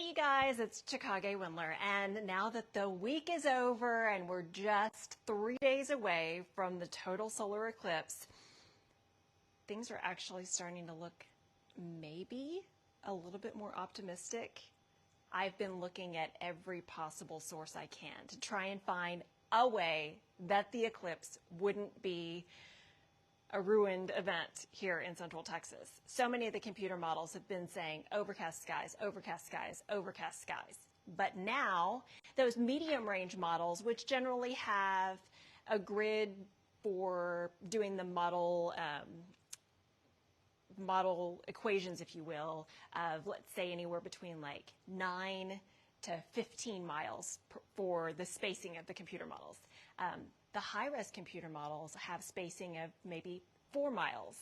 Hey guys, it's Chicago Windler, and now that the week is over and we're just 3 days away from the total solar eclipse, things are actually starting to look maybe a little bit more optimistic. I've been looking at every possible source I can to try and find a way that the eclipse wouldn't be a ruined event here in Central Texas. So many of the computer models have been saying overcast skies, overcast skies, overcast skies. But now those medium range models, which generally have a grid for doing the model equations, if you will, of let's say anywhere between like 9 to 15 miles for the spacing of the computer models. The high-res computer models have spacing of maybe 4 miles,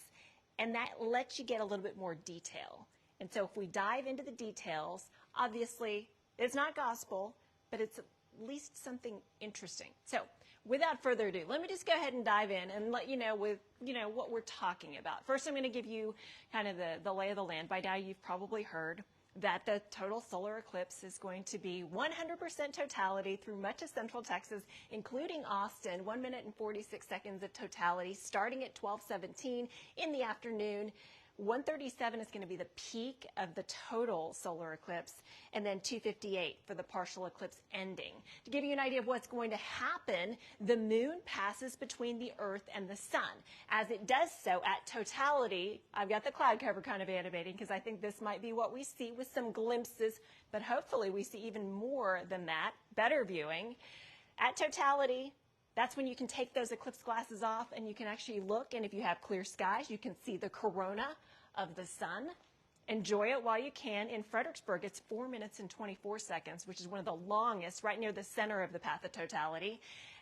and that lets you get a little bit more detail. And so if we dive into the details, obviously it's not gospel, but it's at least something interesting. So without further ado, let me just go ahead and dive in and let you know what we're talking about. First, I'm going to give you kind of the lay of the land. By now you've probably heard that the total solar eclipse is going to be 100% totality through much of Central Texas, including Austin, 1 minute and 46 seconds of totality, starting at 12:17 in the afternoon. 1:37 is going to be the peak of the total solar eclipse, and then 2:58 for the partial eclipse ending. To give you an idea of what's going to happen, the moon passes between the Earth and the sun. As it does so at totality, I've got the cloud cover kind of animating because I think this might be what we see with some glimpses, but hopefully we see even more than that, better viewing. At totality, that's when you can take those eclipse glasses off and you can actually look, and if you have clear skies, you can see the corona of the sun. Enjoy it while you can. In Fredericksburg, it's 4 minutes and 24 seconds, which is one of the longest, right near the center of the path of totality.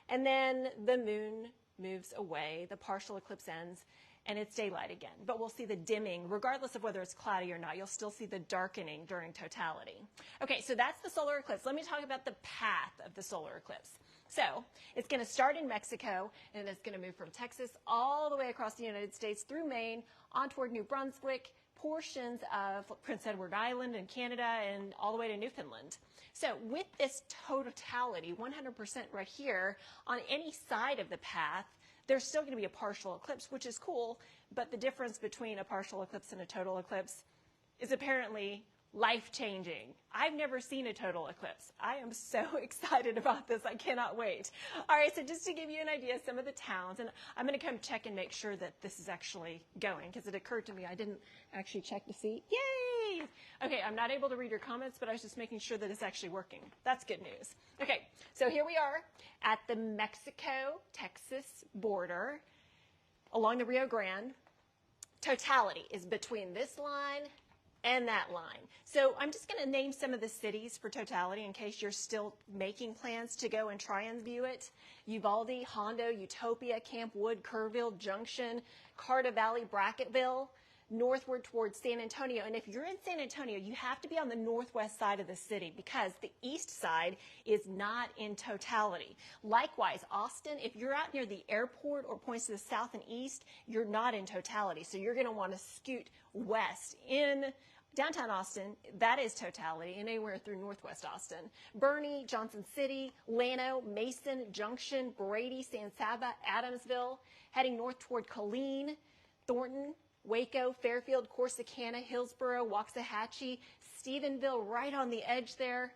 And then the moon moves away, the partial eclipse ends, and it's daylight again. But we'll see the dimming, regardless of whether it's cloudy or not. You'll still see the darkening during totality. Okay, so that's the solar eclipse. Let me talk about the path of the solar eclipse. So it's going to start in Mexico, and it's going to move from Texas all the way across the United States through Maine, on toward New Brunswick, portions of Prince Edward Island in Canada, and all the way to Newfoundland. So with this totality, 100% right here, on any side of the path, there's still going to be a partial eclipse, which is cool, but the difference between a partial eclipse and a total eclipse is apparently life-changing. I've never seen a total eclipse. I am so excited about this. I cannot wait. All right, so just to give you an idea of some of the towns, and I'm going to come check and make sure that this is actually going, because it occurred to me I didn't actually check to see. Yay! Okay, I'm not able to read your comments, but I was just making sure that it's actually working. That's good news. Okay, so here we are at the Mexico-Texas border along the Rio Grande. Totality is between this line and that line. So I'm just going to name some of the cities for totality in case you're still making plans to go and try and view it. Uvalde, Hondo, Utopia, Camp Wood, Kerrville, Junction, Carter Valley, Brackettville, northward towards San Antonio. And if you're in San Antonio, you have to be on the northwest side of the city because the east side is not in totality. Likewise, Austin, if you're out near the airport or points to the south and east, you're not in totality. So you're going to want to scoot west. In downtown Austin, that is totality, and anywhere through northwest Austin. Bernie, Johnson City, Llano, Mason, Junction, Brady, San Saba, Adamsville, heading north toward Colleen, Thornton, Waco, Fairfield, Corsicana, Hillsborough, Waxahachie, Stephenville, right on the edge there,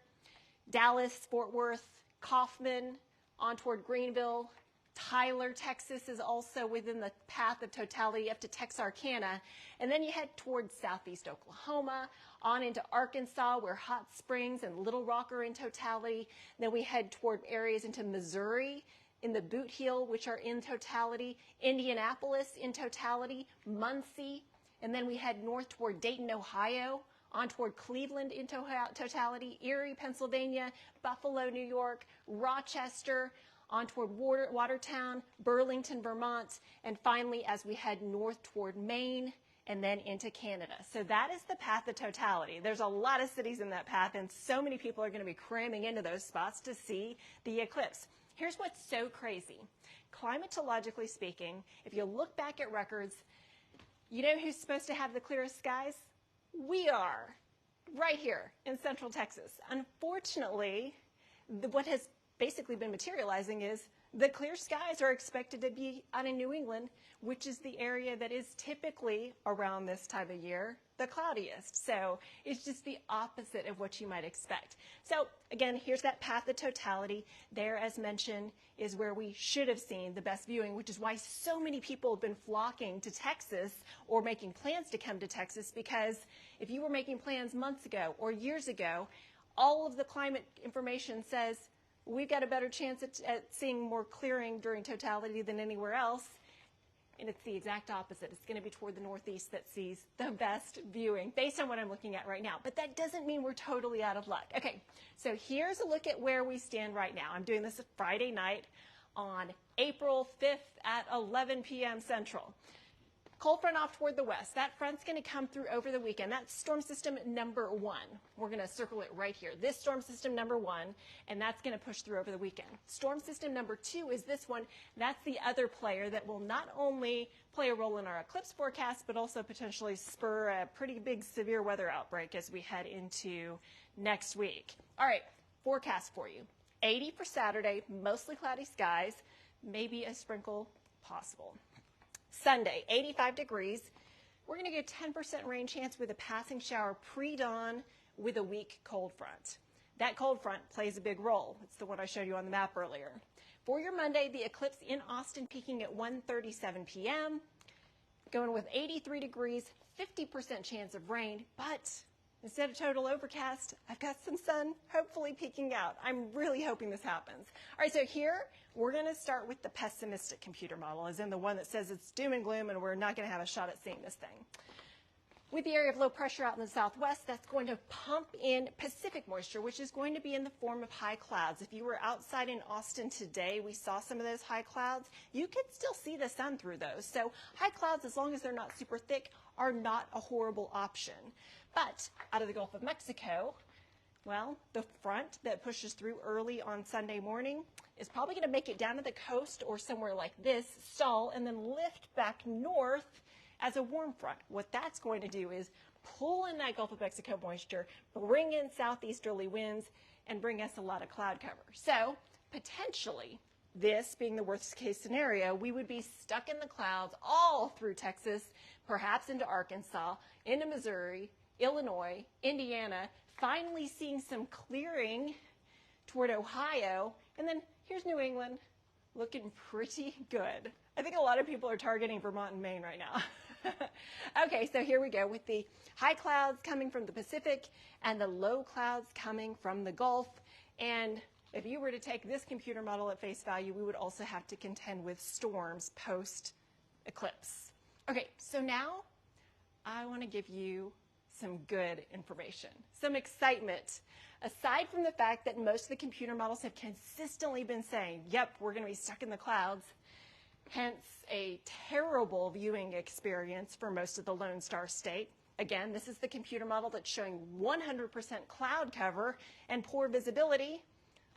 Dallas, Fort Worth, Kaufman, on toward Greenville. Tyler, Texas is also within the path of totality up to Texarkana. And then you head towards southeast Oklahoma, on into Arkansas where Hot Springs and Little Rock are in totality. Then we head toward areas into Missouri, in the Boot Heel, which are in totality, Indianapolis in totality, Muncie, and then we head north toward Dayton, Ohio, on toward Cleveland in totality, Erie, Pennsylvania, Buffalo, New York, Rochester, on toward Watertown, Burlington, Vermont, and finally as we head north toward Maine and then into Canada. So that is the path of totality. There's a lot of cities in that path, and so many people are going to be cramming into those spots to see the eclipse. Here's what's so crazy. Climatologically speaking, if you look back at records, you know who's supposed to have the clearest skies? We are. right here in Central Texas. Unfortunately, what has basically been materializing is the clear skies are expected to be out in New England, which is the area that is typically around this time of year the cloudiest. So it's just the opposite of what you might expect. So again, here's that path of totality. There, as mentioned, is where we should have seen the best viewing, which is why so many people have been flocking to Texas or making plans to come to Texas, because if you were making plans months ago or years ago, all of the climate information says we've got a better chance at seeing more clearing during totality than anywhere else. And it's the exact opposite. It's going to be toward the northeast that sees the best viewing based on what I'm looking at right now. But that doesn't mean we're totally out of luck. Okay, so here's a look at where we stand right now. I'm doing this Friday night on April 5th at 11 p.m. Central. Cold front off toward the west. That front's going to come through over the weekend. That's storm system number 1. We're going to circle it right here. This storm system number 1, and that's going to push through over the weekend. Storm system number 2 is this one. That's the other player that will not only play a role in our eclipse forecast, but also potentially spur a pretty big severe weather outbreak as we head into next week. All right, forecast for you. 80 for Saturday, mostly cloudy skies, maybe a sprinkle possible. Sunday, 85 degrees. We're going to get a 10% rain chance with a passing shower pre-dawn with a weak cold front. That cold front plays a big role. It's the one I showed you on the map earlier. For your Monday, the eclipse in Austin peaking at 1:37 p.m. Going with 83 degrees, 50% chance of rain, but instead of total overcast, I've got some sun hopefully peeking out. I'm really hoping this happens. All right, so here we're going to start with the pessimistic computer model, as in the one that says it's doom and gloom and we're not going to have a shot at seeing this thing. With the area of low pressure out in the southwest, that's going to pump in Pacific moisture, which is going to be in the form of high clouds. If you were outside in Austin today, we saw some of those high clouds. You could still see the sun through those. So high clouds, as long as they're not super thick, are not a horrible option. But out of the Gulf of Mexico, well, the front that pushes through early on Sunday morning is probably going to make it down to the coast or somewhere like this, stall, and then lift back north as a warm front. What that's going to do is pull in that Gulf of Mexico moisture, bring in southeasterly winds, and bring us a lot of cloud cover. So potentially, this being the worst case scenario, we would be stuck in the clouds all through Texas, perhaps into Arkansas, into Missouri, Illinois, Indiana, finally seeing some clearing toward Ohio, and then here's New England looking pretty good. I think a lot of people are targeting Vermont and Maine right now. Okay, so here we go with the high clouds coming from the Pacific and the low clouds coming from the Gulf. And if you were to take this computer model at face value, we would also have to contend with storms post-eclipse. Okay, so now I want to give you some good information, some excitement. Aside from the fact that most of the computer models have consistently been saying, yep, we're going to be stuck in the clouds, hence a terrible viewing experience for most of the Lone Star State. Again, this is the computer model that's showing 100% cloud cover and poor visibility.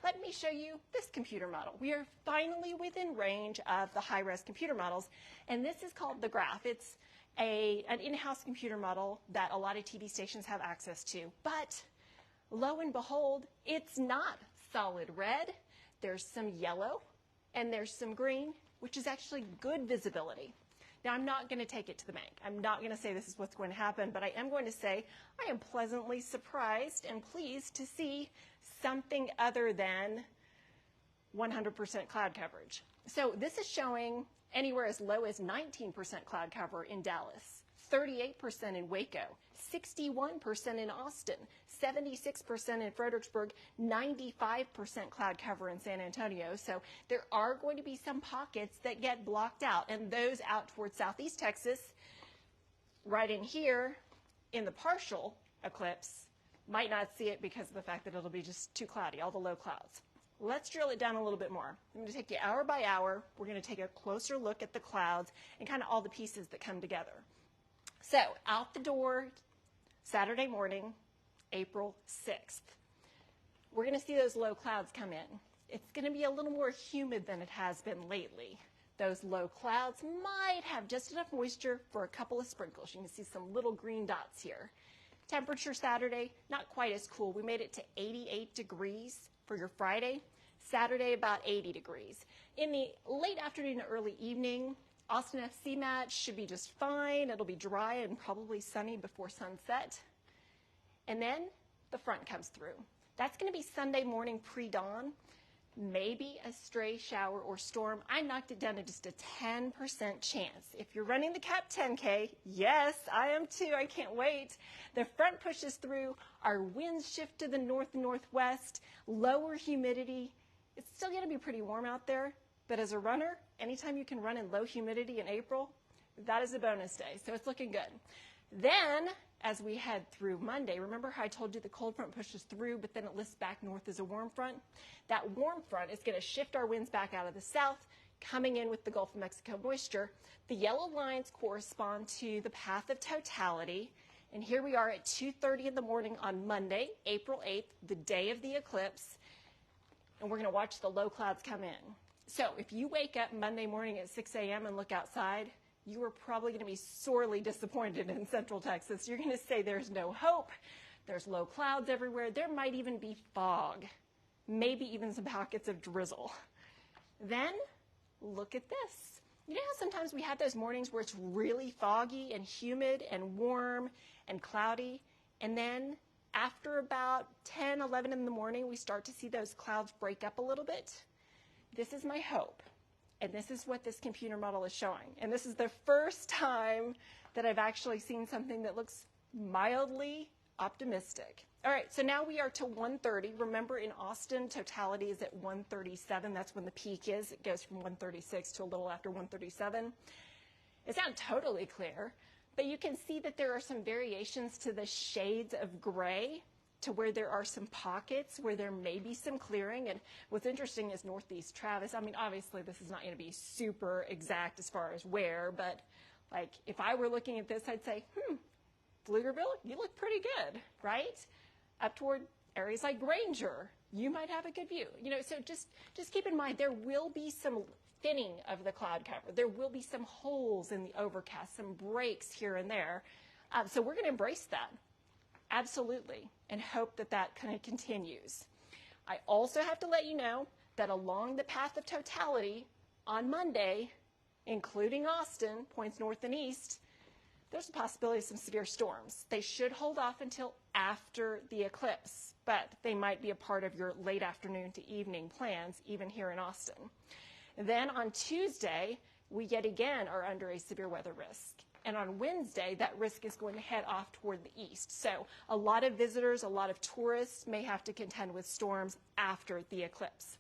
Let me show you this computer model. We are finally within range of the high-res computer models, and this is called the graph. It's an in-house computer model that a lot of TV stations have access to. But lo and behold, it's not solid red. There's some yellow and there's some green, which is actually good visibility. Now, I'm not going to take it to the bank. I'm not going to say this is what's going to happen, but I am going to say I am pleasantly surprised and pleased to see something other than 100% cloud coverage. So this is showing anywhere as low as 19% cloud cover in Dallas, 38% in Waco, 61% in Austin, 76% in Fredericksburg, 95% cloud cover in San Antonio. So there are going to be some pockets that get blocked out, and those out towards southeast Texas, right in here in the partial eclipse, might not see it because of the fact that it'll be just too cloudy, all the low clouds. Let's drill it down a little bit more. I'm going to take you hour by hour. We're going to take a closer look at the clouds and kind of all the pieces that come together. So out the door, Saturday morning, April 6th. We're going to see those low clouds come in. It's going to be a little more humid than it has been lately. Those low clouds might have just enough moisture for a couple of sprinkles. You can see some little green dots here. Temperature Saturday, not quite as cool. We made it to 88 degrees for your Friday. Saturday, about 80 degrees. In the late afternoon and early evening, Austin FC match should be just fine. It'll be dry and probably sunny before sunset. And then the front comes through. That's going to be Sunday morning pre-dawn. Maybe a stray shower or storm. I knocked it down to just a 10% chance. If you're running the Cap 10K, yes, I am too. I can't wait. The front pushes through. Our winds shift to the north and northwest. Lower humidity. It's still going to be pretty warm out there. But as a runner, anytime you can run in low humidity in April, that is a bonus day. So it's looking good. Then, as we head through Monday, remember how I told you the cold front pushes through, but then it lifts back north as a warm front? That warm front is going to shift our winds back out of the south, coming in with the Gulf of Mexico moisture. The yellow lines correspond to the path of totality. And here we are at 2:30 in the morning on Monday, April 8th, the day of the eclipse. And we're going to watch the low clouds come in. So if you wake up Monday morning at 6 a.m. and look outside, you are probably going to be sorely disappointed in Central Texas. You're going to say there's no hope. There's low clouds everywhere. There might even be fog, maybe even some pockets of drizzle. Then look at this. You know how sometimes we have those mornings where it's really foggy and humid and warm and cloudy, and then after about 10, 11 in the morning, we start to see those clouds break up a little bit? This is my hope. And this is what this computer model is showing. And this is the first time that I've actually seen something that looks mildly optimistic. All right, so now we are to 1:30. Remember, in Austin, totality is at 1:37. That's when the peak is. It goes from 1:36 to a little after 1:37. It's not totally clear, but you can see that there are some variations to the shades of gray, to where there are some pockets where there may be some clearing. And what's interesting is northeast Travis. I mean, obviously this is not going to be super exact as far as where, but like if I were looking at this, I'd say, Pflugerville, you look pretty good, right? Up toward areas like Granger, you might have a good view. You know, so just keep in mind there will be some thinning of the cloud cover. There will be some holes in the overcast, some breaks here and there. So we're going to embrace that. Absolutely, and hope that that kind of continues. I also have to let you know that along the path of totality on Monday, including Austin, points north and east, there's a possibility of some severe storms. They should hold off until after the eclipse, but they might be a part of your late afternoon to evening plans, even here in Austin. Then on Tuesday, we yet again are under a severe weather risk. And on Wednesday, that risk is going to head off toward the east. So a lot of visitors, a lot of tourists may have to contend with storms after the eclipse.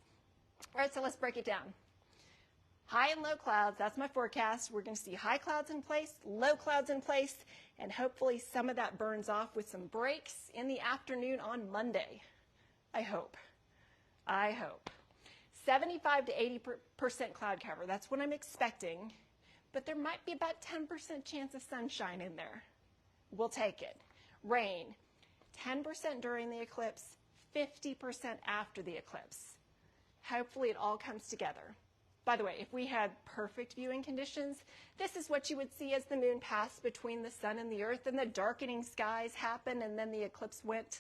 All right, so let's break it down. High and low clouds, that's my forecast. We're going to see high clouds in place, low clouds in place, and hopefully some of that burns off with some breaks in the afternoon on Monday. I hope. 75 to 80% cloud cover, that's what I'm expecting. But there might be about 10% chance of sunshine in there. We'll take it. Rain, 10% during the eclipse, 50% after the eclipse. Hopefully it all comes together. By the way, if we had perfect viewing conditions, this is what you would see as the moon passed between the sun and the earth and the darkening skies happened and then the eclipse went.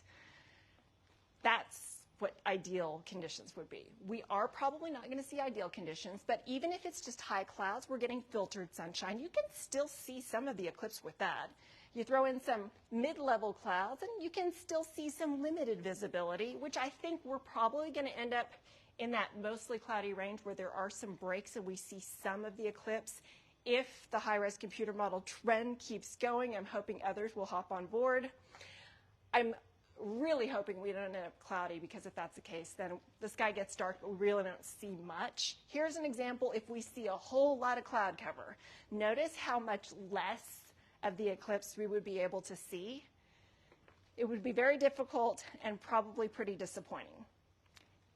That's what ideal conditions would be. We are probably not going to see ideal conditions, but even if it's just high clouds, we're getting filtered sunshine. You can still see some of the eclipse with that. You throw in some mid-level clouds, and you can still see some limited visibility, which I think we're probably going to end up in that mostly cloudy range where there are some breaks and we see some of the eclipse. If the high-res computer model trend keeps going, I'm hoping others will hop on board. I'm really hoping we don't end up cloudy, because if that's the case, then the sky gets dark, but we really don't see much. Here's an example if we see a whole lot of cloud cover. Notice how much less of the eclipse we would be able to see. It would be very difficult and probably pretty disappointing.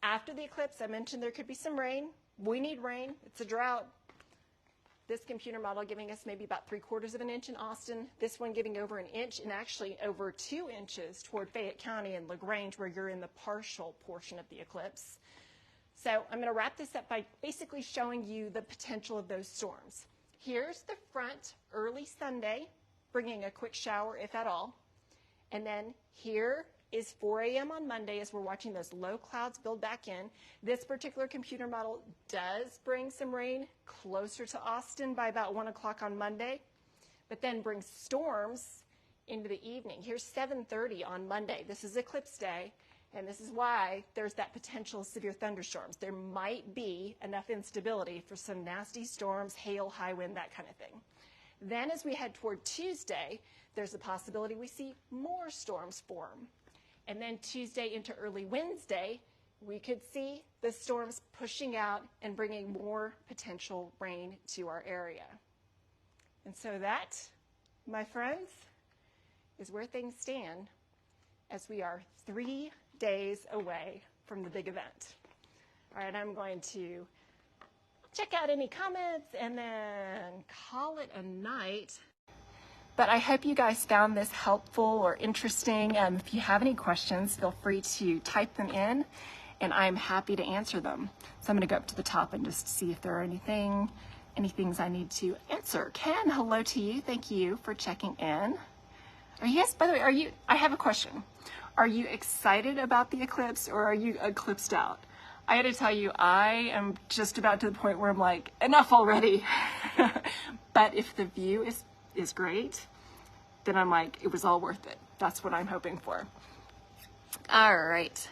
After the eclipse, I mentioned there could be some rain. We need rain. It's a drought. This computer model giving us maybe about 3/4 of an inch in Austin. This one giving over an inch and actually over 2 inches toward Fayette County and LaGrange, where you're in the partial portion of the eclipse. So I'm going to wrap this up by basically showing you the potential of those storms. Here's the front early Sunday, bringing a quick shower, if at all. And then here is 4 a.m. on Monday as we're watching those low clouds build back in. This particular computer model does bring some rain closer to Austin by about 1 o'clock on Monday, but then brings storms into the evening. Here's 7:30 on Monday. This is eclipse day, and this is why there's that potential severe thunderstorms. There might be enough instability for some nasty storms, hail, high wind, that kind of thing. Then as we head toward Tuesday, there's a possibility we see more storms form. And then Tuesday into early Wednesday, we could see the storms pushing out and bringing more potential rain to our area. And so that, my friends, is where things stand as we are 3 days away from the big event. All right, I'm going to check out any comments and then call it a night. But I hope you guys found this helpful or interesting. If you have any questions, feel free to type them in, and I'm happy to answer them. So I'm going to go up to the top and just see if there are any things I need to answer. Ken, hello to you. Thank you for checking in. Are you guys, by the way, I have a question. Are you excited about the eclipse, or are you eclipsed out? I got to tell you, I am just about to the point where I'm like, enough already. But if the view is great, then I'm like, it was all worth it. That's what I'm hoping for. All right.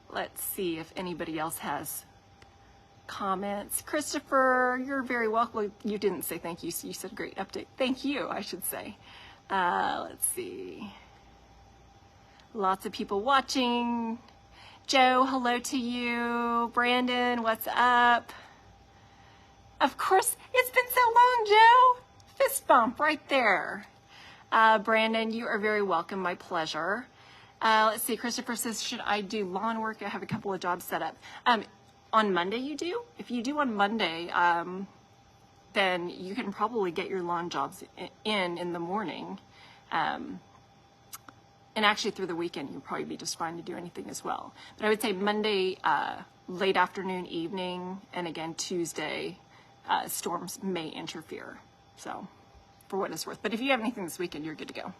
Let's see if anybody else has comments. Christopher, you're very welcome. You didn't say thank you, so you said great update. Thank you, I should say. Let's see. Lots of people watching. Joe, hello to you. Brandon, what's up? Of course, it's been so long, Joe. Fist bump right there. Brandon, you are very welcome. My pleasure. Let's see. Christopher says, should I do lawn work? I have a couple of jobs set up. On Monday you do? If you do on Monday, then you can probably get your lawn jobs in the morning. And actually through the weekend, you'll probably be just fine to do anything as well. But I would say Monday, late afternoon, evening, and again, Tuesday, storms may interfere. So for what it's worth. But if you have anything this weekend, you're good to go.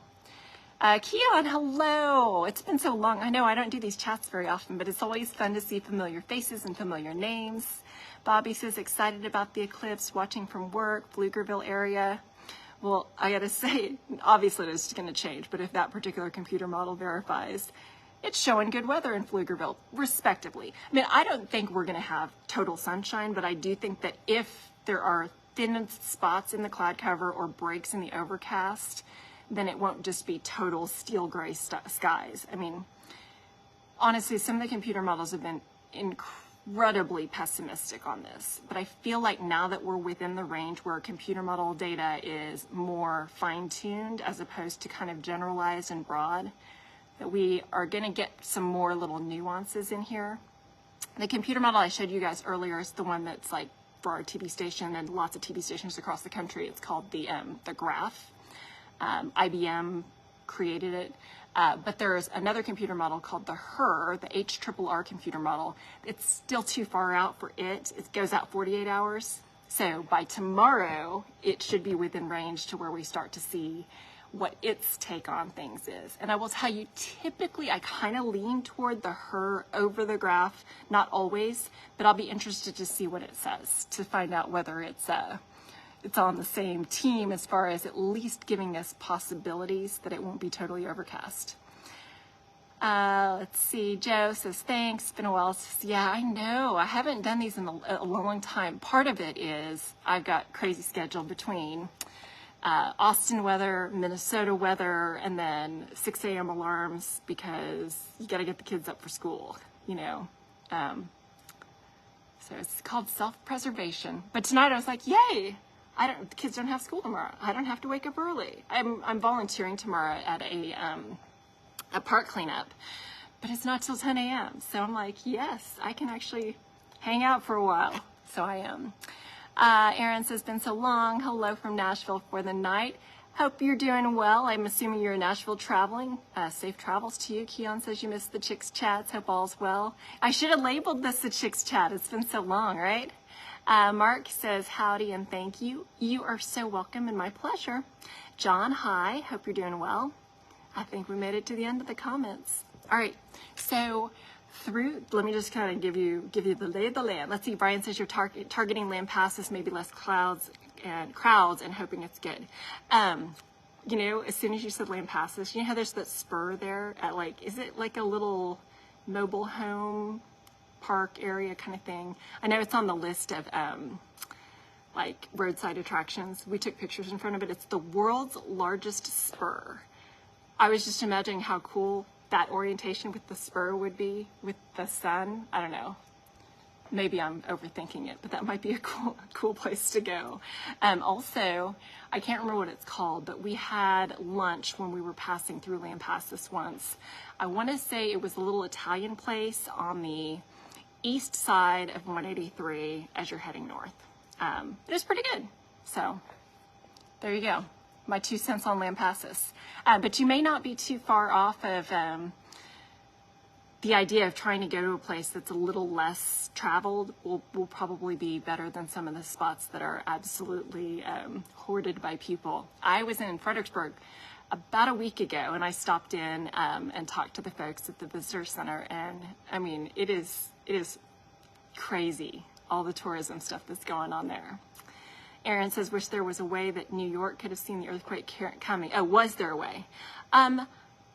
Keon, hello. It's been so long. I know I don't do these chats very often, but it's always fun to see familiar faces and familiar names. Bobby says, excited about the eclipse, watching from work, Pflugerville area. Well, I gotta say, obviously it's gonna change, but if that particular computer model verifies, it's showing good weather in Pflugerville, respectively. I mean, I don't think we're gonna have total sunshine, but I do think that if there are thin spots in the cloud cover or breaks in the overcast, then it won't just be total steel gray skies. I mean, honestly, some of the computer models have been incredibly pessimistic on this, but I feel like now that we're within the range where computer model data is more fine-tuned as opposed to kind of generalized and broad, that we are going to get some more little nuances in here. The computer model I showed you guys earlier is the one that's like for our TV station and lots of TV stations across the country. It's called the Graph. IBM created it, but there's another computer model called the the HRRR computer model. It's still too far out for it. It goes out 48 hours. So by tomorrow, it should be within range to where we start to see what its take on things is. And I will tell you, typically I kind of lean toward the over the Graph, not always, but I'll be interested to see what it says to find out whether it's on the same team as far as at least giving us possibilities that it won't be totally overcast. Let's see, Joe says, thanks, it's been a while. Says, yeah, I know, I haven't done these in a long time. Part of it is I've got crazy schedule between Austin weather, Minnesota weather, and then 6 a.m. alarms because you got to get the kids up for school, you know. So it's called self-preservation. But tonight I was like, yay! The kids don't have school tomorrow. I don't have to wake up early. I'm volunteering tomorrow at a park cleanup, but it's not till 10 a.m. So I'm like, yes, I can actually hang out for a while. So I am. Aaron says, been so long. Hello from Nashville for the night. Hope you're doing well. I'm assuming you're in Nashville traveling. Safe travels to you. Keon says you missed the Chicks Chats. Hope all's well. I should have labeled this a Chicks Chat. It's been so long, right? Mark says, howdy and thank you. You are so welcome and my pleasure. John, hi. Hope you're doing well. I think we made it to the end of the comments. All right. So let me just kind of give you the lay of the land. Let's see. Brian says you're targeting land passes, maybe less crowds and hoping it's good. You know, as soon as you said land passes, you know how there's that spur there at is it like a little mobile home park area kind of thing? I know it's on the list of like roadside attractions. We took pictures in front of it. It's the world's largest spur. I was just imagining how cool that orientation with the spur would be with the sun. I don't know. Maybe I'm overthinking it, but that might be a cool place to go. Also, I can't remember what it's called, but we had lunch when we were passing through Land Pass this once. I want to say it was a little Italian place on the east side of 183 as you're heading north. It was pretty good. So there you go. My 2 cents on land passes. But you may not be too far off of the idea of trying to go to a place that's a little less traveled will probably be better than some of the spots that are absolutely hoarded by people. I was in Fredericksburg about a week ago, and I stopped in and talked to the folks at the visitor center, and I mean, it is crazy, all the tourism stuff that's going on there. Aaron says, wish there was a way that New York could have seen the earthquake coming. Oh, was there a way?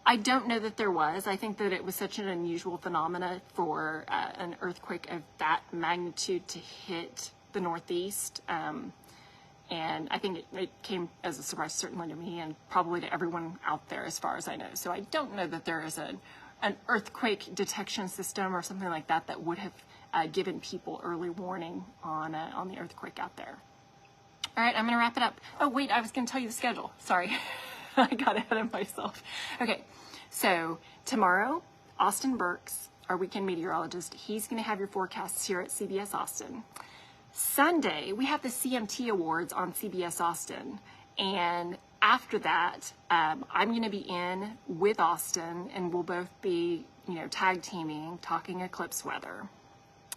I don't know that there was. I think that it was such an unusual phenomena for an earthquake of that magnitude to hit the Northeast. And I think it came as a surprise, certainly to me, and probably to everyone out there as far as I know. So I don't know that there is an earthquake detection system or something like that that would have given people early warning on the earthquake out there. All right, I'm going to wrap it up. Oh, wait, I was going to tell you the schedule. Sorry, I got ahead of myself. Okay, so tomorrow, Austin Burks, our weekend meteorologist, he's going to have your forecasts here at CBS Austin. Sunday, we have the CMT Awards on CBS Austin. And after that, I'm going to be in with Austin, and we'll both be, tag teaming, talking eclipse weather.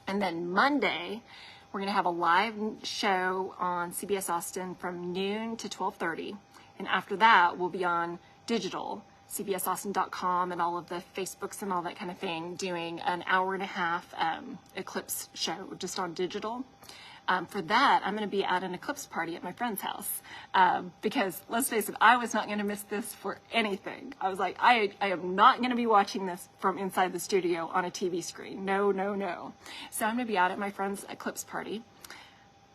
And then Monday, we're going to have a live show on CBS Austin from noon to 12:30. And after that, we'll be on digital, cbsaustin.com and all of the Facebooks and all that kind of thing, doing an hour-and-a-half eclipse show just on digital. For that, I'm going to be at an eclipse party at my friend's house because, let's face it, I was not going to miss this for anything. I was like, I am not going to be watching this from inside the studio on a TV screen. No, no, no. So I'm going to be out at my friend's eclipse party.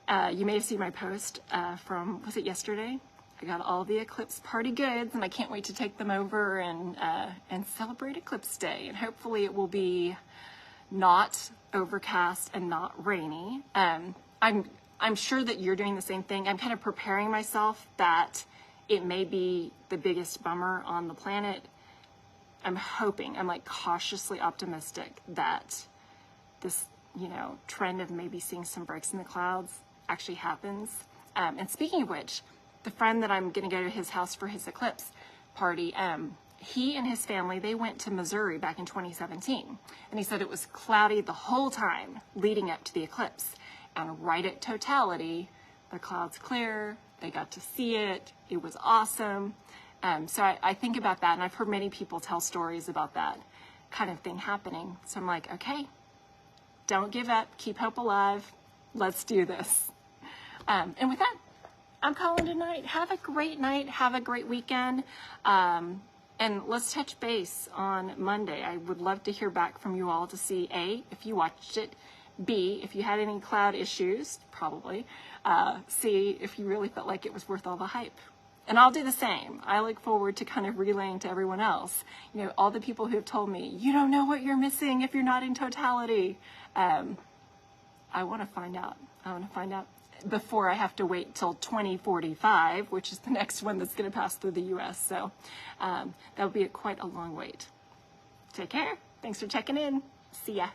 You may have seen my post from, was it yesterday? I got all the eclipse party goods, and I can't wait to take them over and celebrate Eclipse Day. And hopefully it will be not overcast and not rainy. I'm sure that you're doing the same thing. I'm kind of preparing myself that it may be the biggest bummer on the planet. I'm hoping, I'm like cautiously optimistic that this, trend of maybe seeing some breaks in the clouds actually happens. And speaking of which, the friend that I'm going to go to his house for his eclipse party, he and his family, they went to Missouri back in 2017. And he said it was cloudy the whole time leading up to the eclipse. And right at totality, the clouds clear, they got to see it, it was awesome. So I think about that, and I've heard many people tell stories about that kind of thing happening. So I'm like, okay, don't give up, keep hope alive, let's do this. And with that, I'm calling tonight. Have a great night, have a great weekend, and let's touch base on Monday. I would love to hear back from you all to see, A, if you watched it, B, if you had any cloud issues, probably, C, if you really felt like it was worth all the hype. And I'll do the same. I look forward to kind of relaying to everyone else, all the people who have told me, you don't know what you're missing if you're not in totality. I want to find out. I want to find out before I have to wait till 2045, which is the next one that's going to pass through the U.S. So that'll be quite a long wait. Take care. Thanks for checking in. See ya.